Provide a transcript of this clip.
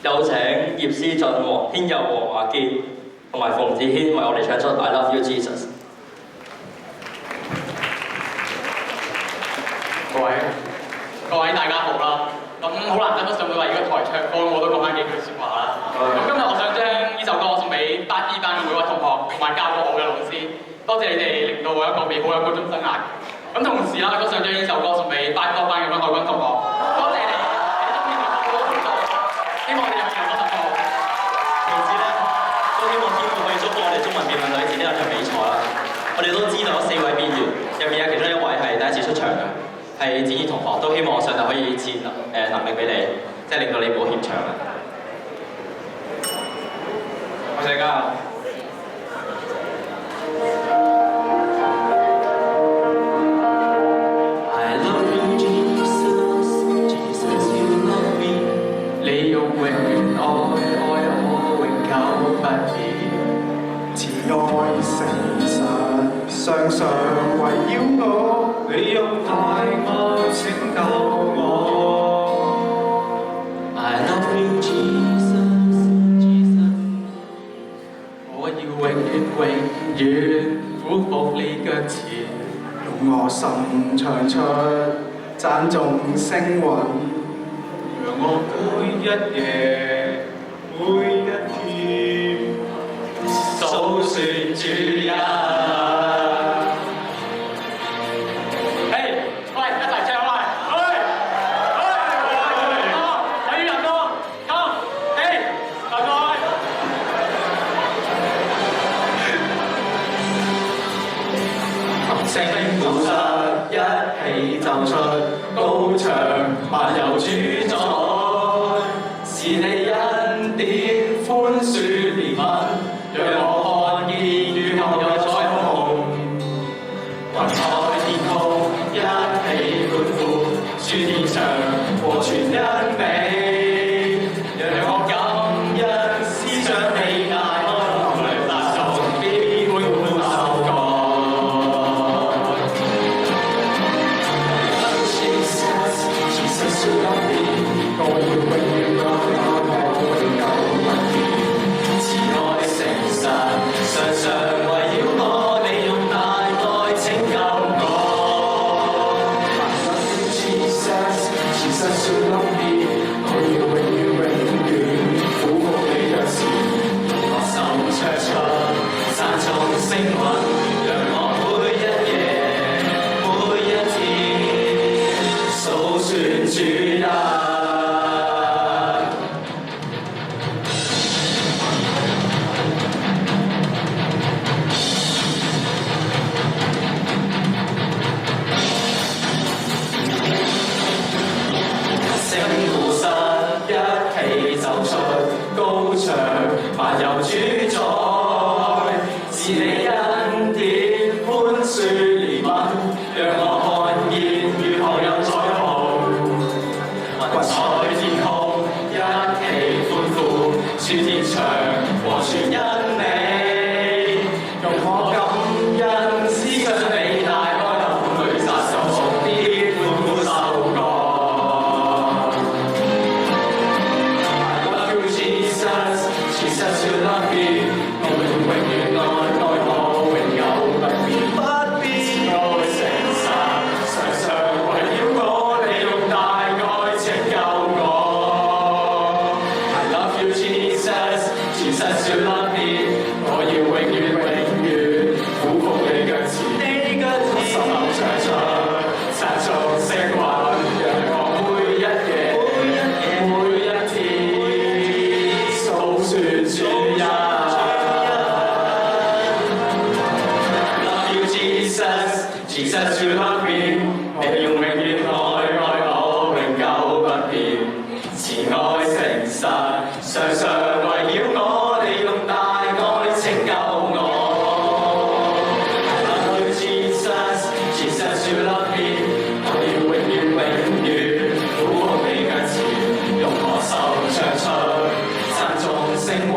有請葉思俊、黃天佑、黃華傑同埋馮子軒為我哋唱出《I Love You Jesus》。各位大家好啦，咁好難得都上到嚟呢個台唱歌，我都講翻幾句説話啦。咁今日我想將呢首歌送俾8 B 班嘅每位同學同埋教過我嘅老師，多謝你哋令到我一個美好嘅高中生涯。咁同時啦，都想將呢首歌送俾8科班嘅海軍同學，多謝你哋中意我好多動作，希望你哋有更多突破。同時咧，都希望天父可以祝福我哋中文辯論隊自己有場比賽啦。我哋都知道4位辯員入面有其中1位係第一次出場嘅。係展毅同學，都希望上帝可以賜能力俾你，即係令到你冇怯場啊！我大家。I love you Jesus, Jesus you love me， 你用永遠愛我，永久不變，慈愛誠實，常常圍繞我。你用大愛拯救我。I love you Jesus, Jesus。我要永遠俯伏你腳前，用我心唱出讚頌聲韻，讓我每一夜每一天數算主恩。聲鼓瑟一起奏出，高唱萬有主宰，是你恩典寬恕憐憫，讓我看見雨後有彩虹，雲彩天空一起歡呼，諸天上和全恩美，讓我感恩思想你大愛，達到必歡呼受歌。我要永遠愛我，永久不變。慈愛誠實，常常圍繞我，你用大愛拯救我。Jesus, Jesus you love me， 我要永遠俯伏你腳前，用我心唱出讚頌聲韻，讓我每一夜每一天數算主恩。高唱萬有主宰，是你恩典寬恕憐憫，讓我看見雨後有彩虹，雲彩天空一起歡呼，諸天唱和全恩美，用我感恩思想你大愛，流淚撒手必歡呼受歌。Jesus you love me， 我永遠愛我，永久不變。慈愛誠實，常常圍繞我，你用大愛拯救我。I love you Jesus, Jesus you love me， 我要永遠俯伏你腳前，我心口唱出讚頌聲韻，讓我每一夜每一天數算主恩。Love you Jesus, Jesus you love me， 你用永遠愛我，永久不變。慈愛誠實，常常圍繞我，你用大愛拯救我。Love you Jesus, Jesus you love me， 我要永遠俯伏你腳前，用我手唱出讚頌聲韻。